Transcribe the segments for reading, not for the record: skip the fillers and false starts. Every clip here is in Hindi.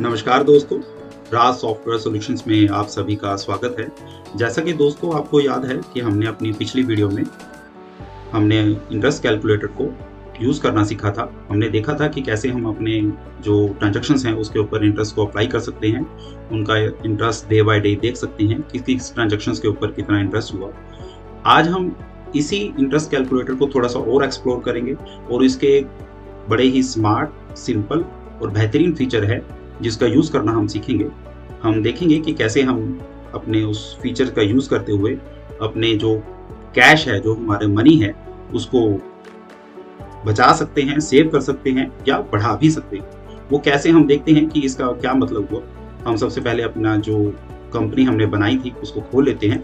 नमस्कार दोस्तों, राज सॉफ्टवेयर सॉल्यूशंस में आप सभी का स्वागत है। जैसा कि दोस्तों आपको याद है कि हमने अपनी पिछली वीडियो में हमने इंटरेस्ट कैलकुलेटर को यूज़ करना सीखा था। हमने देखा था कि कैसे हम अपने जो ट्रांजैक्शंस हैं उसके ऊपर इंटरेस्ट को अप्लाई कर सकते हैं, उनका इंटरेस्ट डे बाय डे देख सकते हैं कि किस ट्रांजैक्शंस के ऊपर कितना इंटरेस्ट हुआ। आज हम इसी इंटरेस्ट कैलकुलेटर को थोड़ा-सा और एक्सप्लोर करेंगे और इसके एक बड़े ही स्मार्ट, सिंपल और बेहतरीन फीचर है जिसका यूज़ करना हम सीखेंगे। हम देखेंगे कि कैसे हम अपने उस फीचर का यूज़ करते हुए अपने जो कैश है, जो हमारे मनी है, उसको बचा सकते हैं, सेव कर सकते हैं या बढ़ा भी सकते हैं। वो कैसे हम देखते हैं कि इसका क्या मतलब हुआ। हम सबसे पहले अपना जो कंपनी हमने बनाई थी उसको खोल लेते हैं।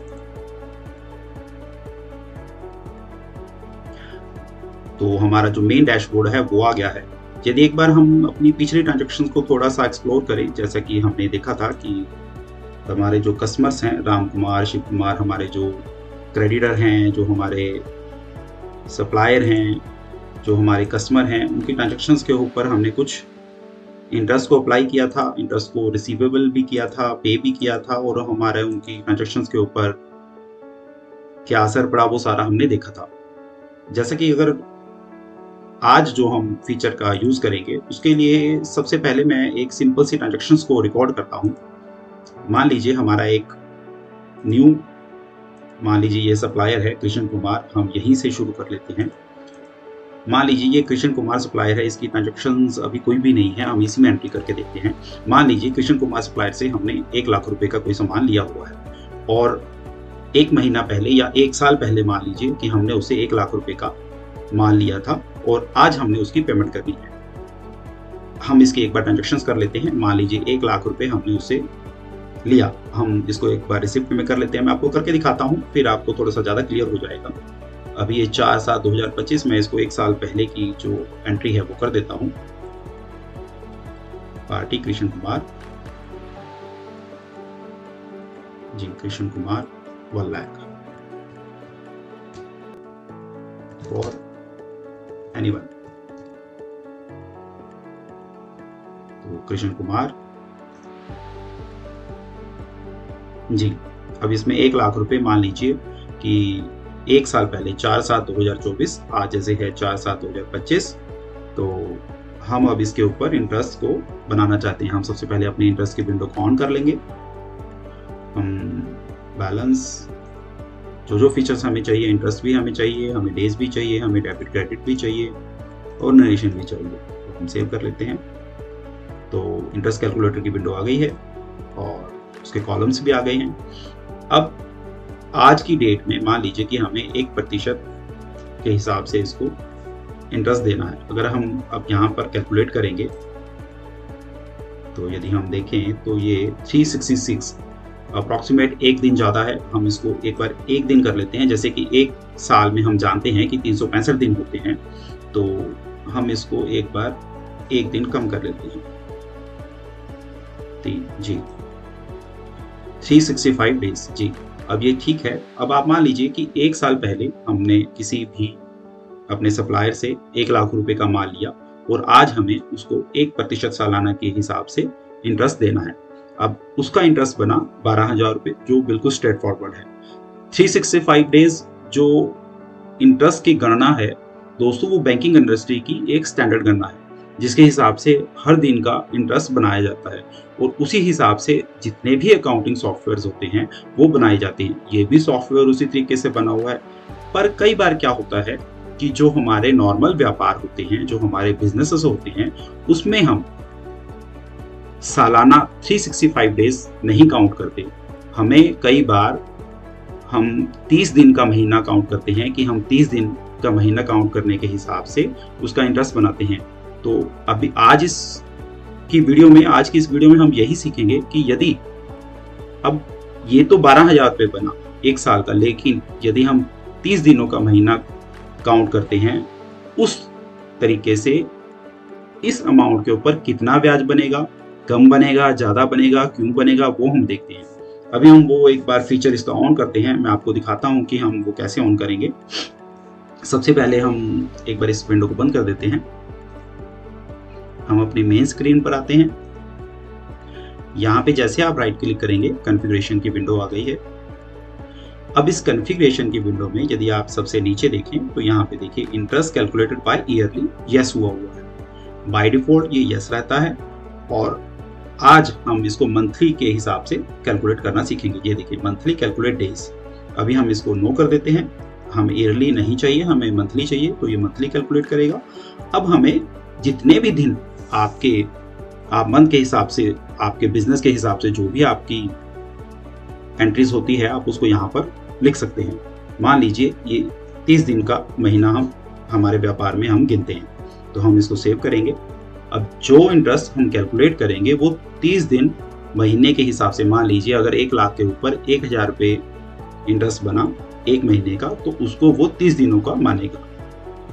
तो हमारा जो मेन डैशबोर्ड है वो आ गया है। यदि एक बार हम अपनी पिछली ट्रांजैक्शंस को थोड़ा-सा एक्सप्लोर करें, जैसा कि हमने देखा था कि हमारे जो कस्टमर्स हैं, राम कुमार, शिव कुमार, हमारे जो क्रेडिटर हैं, जो हमारे सप्लायर हैं, जो हमारे कस्टमर हैं, उनकी ट्रांजैक्शंस के ऊपर हमने कुछ इंटरेस्ट को अप्लाई किया था, इंटरेस्ट को रिसीवेबल भी किया था, पे भी किया था और हमारे उनकी ट्रांजैक्शंस के ऊपर क्या असर पड़ा वो सारा हमने देखा था। जैसा कि अगर आज जो हम फीचर का यूज़ करेंगे उसके लिए सबसे पहले मैं एक सिंपल सी ट्रांजैक्शंस को रिकॉर्ड करता हूँ। मान लीजिए हमारा एक न्यू मान लीजिए ये सप्लायर है कृष्ण कुमार, हम यहीं से शुरू कर लेते हैं। मान लीजिए ये कृष्ण कुमार सप्लायर है, इसकी ट्रांजैक्शंस अभी कोई भी नहीं है, हम इसी में एंट्री करके देखते हैं। मान लीजिए कृष्ण कुमार सप्लायर से हमने 1 लाख रुपए का कोई सामान लिया हुआ है और 1 महीना पहले या 1 साल पहले मान लीजिए कि हमने उसे 1 लाख रुपए का माल लिया था और आज हमने उसकी पेमेंट करनी है। हम इसकी एक बार ट्रांजैक्शंस कर लेते हैं। मान लीजिए 1 लाख रुपए हमने उससे लिया, हम इसको एक बार रिसिप्ट में कर लेते हैं। मैं आपको करके दिखाता हूँ, फिर आपको थोड़ा-सा ज़्यादा क्लियर हो जाएगा। अभी ये 4/7/2025 में इसको 1 साल पहले की जो एंट्री है वो कर देता हूँ। Party Krishna Kumar ji, Krishna Kumar 1 lakh for anyone. तो कृष्ण कुमार जी, अब इसमें 1 लाख रुपए मान लीजिए कि 1 साल पहले 4/7/2024, आज जैसे है 4/7/2025, तो हम अब इसके ऊपर इंटरेस्ट को बनाना चाहते हैं। हम सबसे पहले अपनी इंटरेस्ट की विंडो को ऑन कर लेंगे। हम बैलेंस जो फीचर्स हमें चाहिए, इंटरेस्ट भी हमें चाहिए, हमें डेज भी चाहिए, हमें डेबिट क्रेडिट भी चाहिए और नरेशन भी चाहिए, तो हम सेव कर लेते हैं। तो इंटरेस्ट कैलकुलेटर की विंडो आ गई है और उसके कॉलम्स भी आ गए हैं। अब आज की डेट में मान लीजिए कि हमें 1% के हिसाब से इसको इंटरेस्ट देना है। अगर हम अब यहाँ पर कैलकुलेट करेंगे तो यदि हम देखें तो ये 366 अप्रॉक्सीमेट 1 दिन ज़्यादा है। हम इसको एक बार 1 दिन कर लेते हैं। जैसे कि 1 साल में हम जानते हैं कि 365 दिन होते हैं, तो हम इसको एक बार 1 दिन कम कर लेते हैं। जी, 365 डेज जी। अब ये ठीक है। अब आप मान लीजिए कि 1 साल पहले हमने किसी भी अपने सप्लायर से 1 लाख रुपए का माल लिया और आज हमें उसको 1% सालाना के हिसाब से इंटरेस्ट देना है। अब उसका इंटरेस्ट बना 12,000 रुपए, जो बिल्कुल स्ट्रेट फॉरवर्ड है। 365 डेज जो इंटरेस्ट की गणना है दोस्तों, वो बैंकिंग इंडस्ट्री की एक स्टैंडर्ड गणना है जिसके हिसाब से हर दिन का इंटरेस्ट बनाया जाता है और उसी हिसाब से जितने भी अकाउंटिंग सॉफ्टवेयर्स होते हैं वो बनाए जाते हैं। ये भी सॉफ्टवेयर उसी तरीके से बना हुआ है। पर कई बार क्या होता है कि जो हमारे नॉर्मल व्यापार होते हैं, जो हमारे बिजनेसेस होते हैं, उसमें हम सालाना 365 डेज नहीं काउंट करते। हमें कई बार हम 30 दिन का महीना काउंट करते हैं कि हम 30 दिन का महीना काउंट करने के हिसाब से उसका इंटरेस्ट बनाते हैं। तो अभी आज की इस वीडियो में हम यही सीखेंगे कि यदि अब ये तो 12,000 रुपये बना 1 साल का, लेकिन यदि हम 30 दिनों का महीना काउंट करते हैं उस तरीके से इस अमाउंट के ऊपर कितना ब्याज बनेगा, कम बनेगा, ज़्यादा बनेगा, क्यों बनेगा, वो हम देखते हैं। अभी हम वो एक बार फीचर इसका ऑन करते हैं। मैं आपको दिखाता हूँ कि हम वो कैसे ऑन करेंगे। सबसे पहले हम एक बार इस विंडो को बंद कर देते हैं। हम अपनी मेन स्क्रीन पर आते हैं यहाँ पे जैसे आप राइट क्लिक करेंगे कॉन्फ़िगरेशन की विंडो आ गई है। अब इस कॉन्फ़िगरेशन की विंडो में यदि आप सबसे नीचे देखें तो यहाँ पे देखिए interest calculated by yearly yes हुआ है। बाय डिफॉल्ट ये यस रहता है और आज हम इसको मंथली के हिसाब से कैलकुलेट करना सीखेंगे। ये देखिए मंथली कैलकुलेट डेज, अभी हम इसको नो कर देते हैं। हम ईयरली नहीं चाहिए, हमें मंथली चाहिए, तो ये मंथली कैलकुलेट करेगा। अब हमें जितने भी दिन आप मंथ के हिसाब से, आपके बिजनेस के हिसाब से जो भी आपकी एंट्रीज होती है आप उसको यहाँ पर लिख सकते हैं। मान लीजिए ये 30 दिन का महीना हम हमारे व्यापार में हम गिनते हैं, तो हम इसको सेव करेंगे। अब जो इंटरेस्ट हम कैलकुलेट करेंगे वो 30 दिन महीने के हिसाब से, मान लीजिए अगर 1 लाख के ऊपर 1000 रुपये इंटरेस्ट बना एक महीने का, तो उसको वो 30 दिनों का मानेगा।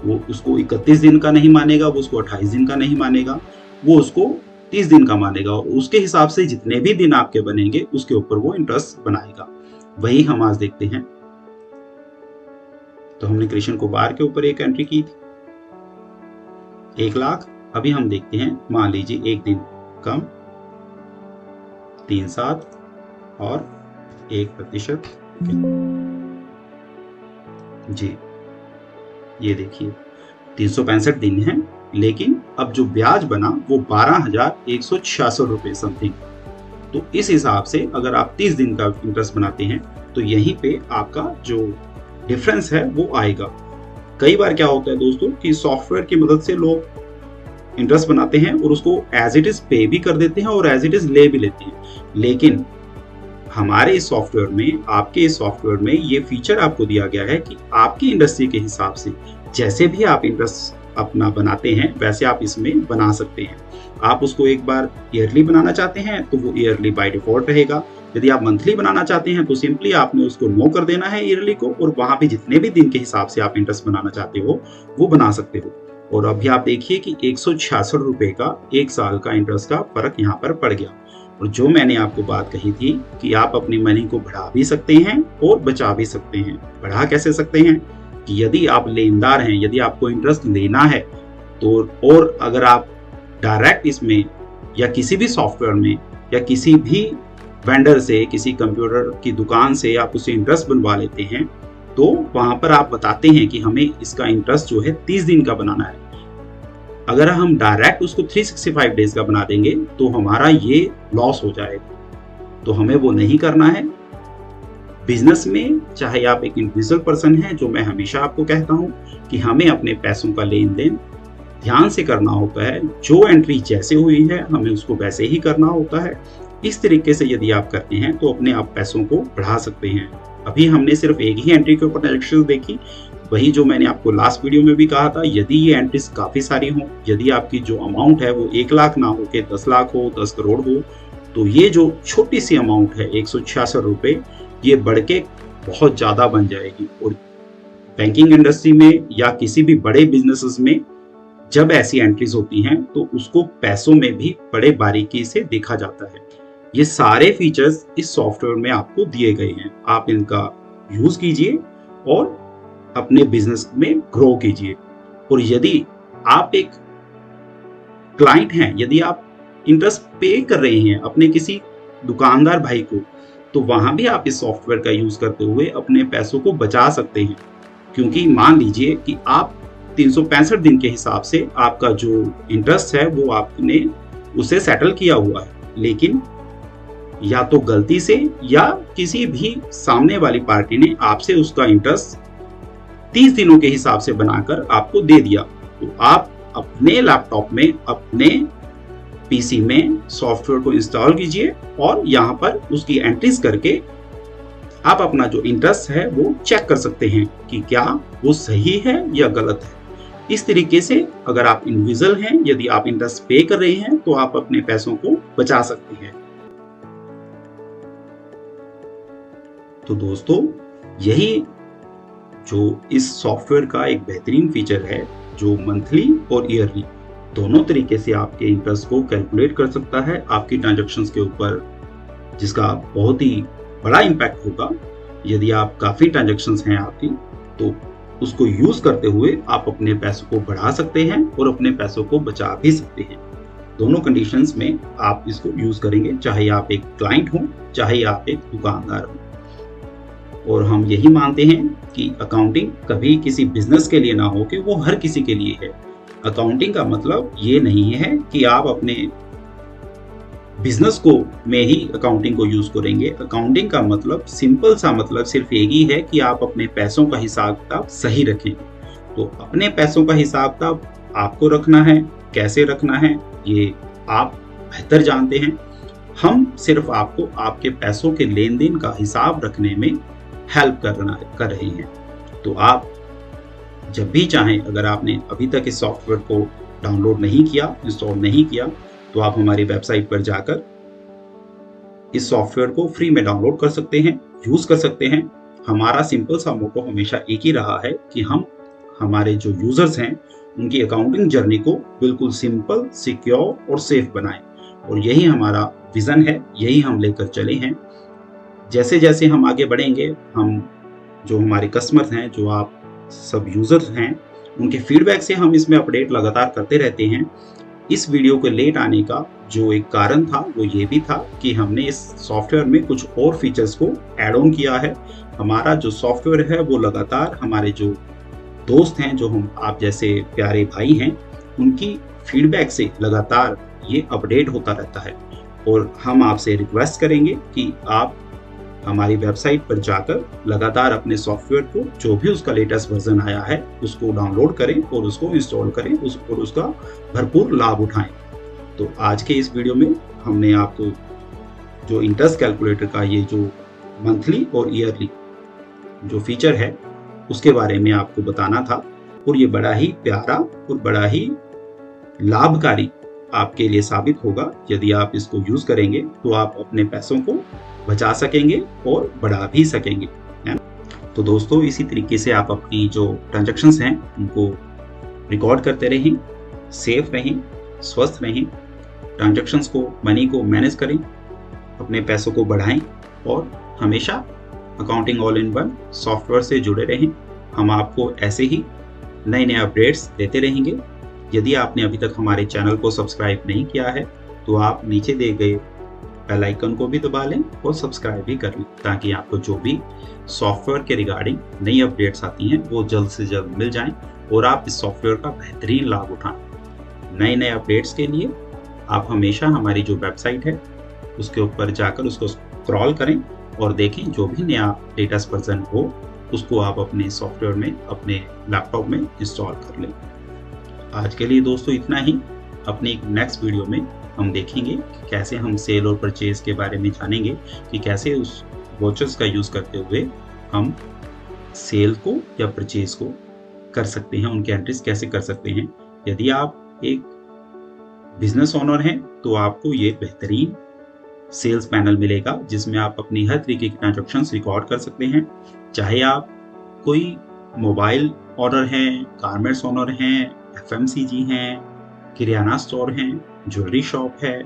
वो उसको 31 दिन का नहीं मानेगा, वो उसको 28 दिन का नहीं मानेगा, वो उसको 30 दिन का मानेगा और उसके हिसाब से जितने भी दिन आपके बनेंगे उसके ऊपर वो इंटरेस्ट बनाएगा। वही हम आज देखते हैं। तो हमने कृष्ण कुमार के ऊपर एक एंट्री की थी 1 लाख। अभी हम देखते हैं, मान लीजिए 1 दिन कम, 3/7 और 1%। जी ये देखिए 365 दिन है, लेकिन अब जो ब्याज बना वो 12,166 रुपये समथिंग। तो इस हिसाब से अगर आप 30 दिन का इंटरेस्ट बनाते हैं तो यहीं पे आपका जो डिफरेंस है वो आएगा। कई बार क्या होता है दोस्तों कि सॉफ्टवेयर की मदद से लोग इंटरेस्ट बनाते हैं और उसको एज इट इज पे भी कर देते हैं और एज इट इज ले भी लेते हैं, लेकिन हमारे इस सॉफ्टवेयर में, आपके इस सॉफ्टवेयर में ये फीचर आपको दिया गया है कि आपकी इंडस्ट्री के हिसाब से जैसे भी आप इंटरेस्ट अपना बनाते हैं वैसे आप इसमें बना सकते हैं। आप उसको एक बार ईयरली बनाना चाहते हैं तो वो ईयरली बाय डिफॉल्ट रहेगा। यदि आप मंथली बनाना चाहते हैं तो सिंपली आपने उसको नो कर देना है ईयरली को, और वहां पे जितने भी दिन के हिसाब से आप इंटरेस्ट बनाना चाहते हो वो बना सकते हो। और अभी आप देखिए कि 166 रुपए का 1 साल का इंटरेस्ट का फर्क यहाँ पर पड़ गया। और जो मैंने आपको बात कही थी कि आप अपनी मनी को बढ़ा भी सकते हैं और बचा भी सकते हैं। बढ़ा कैसे सकते हैं कि यदि आप लेनदार हैं, यदि आपको इंटरेस्ट लेना है तो, और अगर आप डायरेक्ट इसमें या किसी भी सॉफ्टवेयर में या किसी भी वेंडर से, किसी कंप्यूटर की दुकान से आप उसे इंटरेस्ट बनवा लेते हैं, तो वहां पर आप बताते हैं कि हमें इसका इंटरेस्ट जो है 30 दिन का बनाना है। अगर हम डायरेक्ट उसको 365 डेज का बना देंगे तो हमारा ये लॉस हो जाएगा, तो हमें वो नहीं करना है। बिजनेस में चाहे आप एक इंडिविजुअल पर्सन हैं, जो मैं हमेशा आपको कहता हूं कि हमें अपने पैसों का लेन देन ध्यान से करना होता है। जो एंट्री जैसे हुई है हमें उसको वैसे ही करना होता है। इस तरीके से यदि आप करते हैं तो अपने आप पैसों को बढ़ा सकते हैं। अभी हमने सिर्फ एक ही एंट्री के ऊपर ट्रांजैक्शन देखी, वही जो मैंने आपको लास्ट वीडियो में भी कहा था, यदि ये एंट्रीज काफ़ी सारी हों, यदि आपकी जो अमाउंट है वो 1 लाख ना हो के 10 लाख हो, 10 करोड़ हो, तो ये जो छोटी सी अमाउंट है 166 रुपये, ये बढ़ के बहुत ज़्यादा बन जाएगी। और बैंकिंग इंडस्ट्री में या किसी भी बड़े बिजनेसेस में जब ऐसी एंट्रीज होती हैं तो उसको पैसों में भी बड़े बारीकी से देखा जाता है। ये सारे फीचर्स इस सॉफ्टवेयर में आपको दिए गए हैं, आप इनका यूज़ कीजिए और अपने बिजनेस में ग्रो कीजिए। और यदि आप एक क्लाइंट हैं, यदि आप इंटरेस्ट पे कर रहे हैं अपने किसी दुकानदार भाई को, तो वहां भी आप इस सॉफ्टवेयर का यूज करते हुए अपने पैसों को बचा सकते हैं। क्योंकि मान लीजिए कि आप 365 दिन के हिसाब से आपका जो इंटरेस्ट है वो आपने उसे सेटल किया हुआ है, लेकिन या तो गलती से या किसी भी सामने वाली पार्टी ने आपसे उसका इंटरेस्ट 30 दिनों के हिसाब से बनाकर आपको दे दिया, तो आप अपने लैपटॉप में, अपने पीसी में सॉफ्टवेयर को इंस्टॉल कीजिए और यहाँ पर उसकी एंट्रीज करके आप अपना जो इंटरेस्ट है वो चेक कर सकते हैं कि क्या वो सही है या गलत है। इस तरीके से अगर आप इंडिविजुअल हैं, यदि आप इंटरेस्ट पे कर रहे हैं तो आप अपने पैसों को बचा सकते हैं। तो दोस्तों, यही जो इस सॉफ्टवेयर का एक बेहतरीन फीचर है, जो मंथली और ईयरली दोनों तरीके से आपके इंटरेस्ट को कैलकुलेट कर सकता है आपकी ट्रांजैक्शंस के ऊपर, जिसका बहुत ही बड़ा इम्पैक्ट होगा। यदि आप काफ़ी ट्रांजैक्शंस हैं आपकी, तो उसको यूज़ करते हुए आप अपने पैसों को बढ़ा सकते हैं और अपने पैसों को बचा भी सकते हैं। दोनों कंडीशंस में आप इसको यूज करेंगे, चाहे आप एक क्लाइंट हो, चाहे आप एक दुकानदार हो। और हम यही मानते हैं कि अकाउंटिंग कभी किसी बिजनेस के लिए ना हो कि वो हर किसी के लिए है। अकाउंटिंग का मतलब ये नहीं है कि आप अपने बिजनेस को में ही अकाउंटिंग को यूज करेंगे। अकाउंटिंग का मतलब सिंपल सा मतलब सिर्फ एक ही है कि आप अपने पैसों का हिसाब किताब सही रखें। तो अपने पैसों का हिसाब किताब आपको रखना है, कैसे रखना है ये आप बेहतर जानते हैं। हम सिर्फ आपको आपके पैसों के लेन देन का हिसाब रखने में हेल्प कर रहे हैं। तो आप जब भी चाहें, अगर आपने अभी तक इस सॉफ्टवेयर को डाउनलोड नहीं किया, इंस्टॉल नहीं किया, तो आप हमारी वेबसाइट पर जाकर इस सॉफ्टवेयर को फ्री में डाउनलोड कर सकते हैं, यूज कर सकते हैं। हमारा सिंपल सा मोटो हमेशा एक ही रहा है कि हम हमारे जो यूजर्स हैं उनकी अकाउंटिंग जर्नी को बिल्कुल सिंपल, सिक्योर और सेफ बनाएं। और यही हमारा विजन है, यही हम लेकर चले हैं। जैसे जैसे हम आगे बढ़ेंगे, हम जो हमारे कस्टमर्स हैं, जो आप सब यूजर्स हैं, उनके फीडबैक से हम इसमें अपडेट लगातार करते रहते हैं। इस वीडियो के लेट आने का जो एक कारण था वो ये भी था कि हमने इस सॉफ्टवेयर में कुछ और फीचर्स को ऐड ऑन किया है। हमारा जो सॉफ्टवेयर है वो लगातार हमारे जो दोस्त हैं, जो हम आप जैसे प्यारे भाई हैं, उनकी फीडबैक से लगातार ये अपडेट होता रहता है। और हम आपसे रिक्वेस्ट करेंगे कि आप हमारी वेबसाइट पर जाकर लगातार अपने सॉफ्टवेयर को, जो भी उसका लेटेस्ट वर्जन आया है, उसको डाउनलोड करें और उसको इंस्टॉल करें और उसका भरपूर लाभ उठाएं। तो आज के इस वीडियो में हमने आपको जो इंटरेस्ट कैलकुलेटर का ये जो मंथली और ईयरली जो फीचर है उसके बारे में आपको बताना था। और ये बड़ा ही प्यारा और बड़ा ही लाभकारी आपके लिए साबित होगा। यदि आप इसको यूज करेंगे तो आप अपने पैसों को बचा सकेंगे और बढ़ा भी सकेंगे, है ना। तो दोस्तों, इसी तरीके से आप अपनी जो ट्रांजैक्शंस हैं उनको रिकॉर्ड करते रहें, सेफ रहें, स्वस्थ रहें, ट्रांजैक्शंस को, मनी को मैनेज करें, अपने पैसों को बढ़ाएं और हमेशा accounting all in one software से जुड़े रहें। हम आपको ऐसे ही नए नए अपडेट्स देते रहेंगे। यदि आपने अभी तक हमारे चैनल को सब्सक्राइब नहीं किया है तो आप नीचे दिए गए बेल आइकन को भी दबा लें और सब्सक्राइब भी कर लें, ताकि आपको जो भी सॉफ्टवेयर के रिगार्डिंग नई अपडेट्स आती हैं वो जल्द से जल्द मिल जाएं और आप इस सॉफ्टवेयर का बेहतरीन लाभ उठाएं। नए नए अपडेट्स के लिए आप हमेशा हमारी जो वेबसाइट है उसके ऊपर जाकर उसको स्क्रॉल करें और देखें, जो भी नया लेटेस्ट वर्जन हो उसको आप अपने सॉफ्टवेयर में, अपने लैपटॉप में इंस्टॉल कर लें। आज के लिए दोस्तों इतना ही। अपनी नेक्स्ट वीडियो में हम देखेंगे कि कैसे हम सेल और परचेज के बारे में जानेंगे कि कैसे उस वॉचर्स का यूज़ करते हुए हम सेल को या परचेज को कर सकते हैं, उनके एंट्रीज कैसे कर सकते हैं। यदि आप एक बिजनेस ओनर हैं तो आपको ये बेहतरीन सेल्स पैनल मिलेगा जिसमें आप अपनी हर तरीके की ट्रांजैक्शंस रिकॉर्ड कर सकते हैं। चाहे आप कोई मोबाइल ऑनर हैं, गारमेंट्स ओनर हैं, FMCG हैं, किराना स्टोर हैं, ज्वेलरी शॉप है,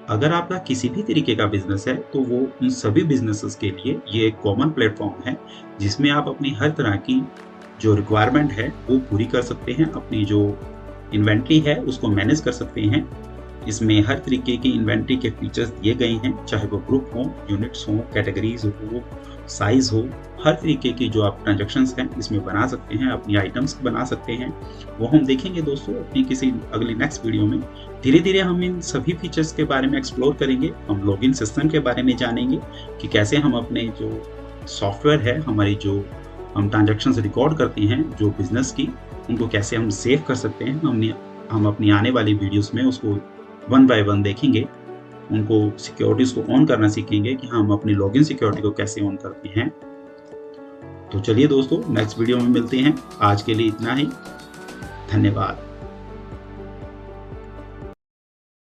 अगर आपका किसी भी तरीके का बिजनेस है तो वो उन सभी बिजनेसेस के लिए ये एक कॉमन प्लेटफॉर्म है जिसमें आप अपनी हर तरह की जो रिक्वायरमेंट है वो पूरी कर सकते हैं। अपनी जो इन्वेंट्री है उसको मैनेज कर सकते हैं। इसमें हर तरीके की इन्वेंट्री के फीचर्स दिए गए हैं, चाहे वो ग्रुप हो, यूनिट्स हो, कैटेगरीज हो, साइज हो, हर तरीके की जो आप ट्रांजैक्शंस हैं इसमें बना सकते हैं, अपनी आइटम्स बना सकते हैं। वो हम देखेंगे दोस्तों अपनी किसी अगली नेक्स्ट वीडियो में। धीरे धीरे हम इन सभी फीचर्स के बारे में एक्सप्लोर करेंगे। हम लॉगिन सिस्टम के बारे में जानेंगे कि कैसे हम अपने जो सॉफ्टवेयर है, हमारी जो हम ट्रांजैक्शंस रिकॉर्ड करते हैं जो बिजनेस की, उनको कैसे हम सेव कर सकते हैं। हम अपनी आने वाली वीडियोस में उसको वन बाय वन देखेंगे, उनको सिक्योरिटीज को ऑन करना सीखेंगे कि हम अपनी लॉगिन सिक्योरिटी को कैसे ऑन करते हैं। तो चलिए दोस्तों, नेक्स्ट वीडियो में मिलते हैं। आज के लिए इतना ही। धन्यवाद।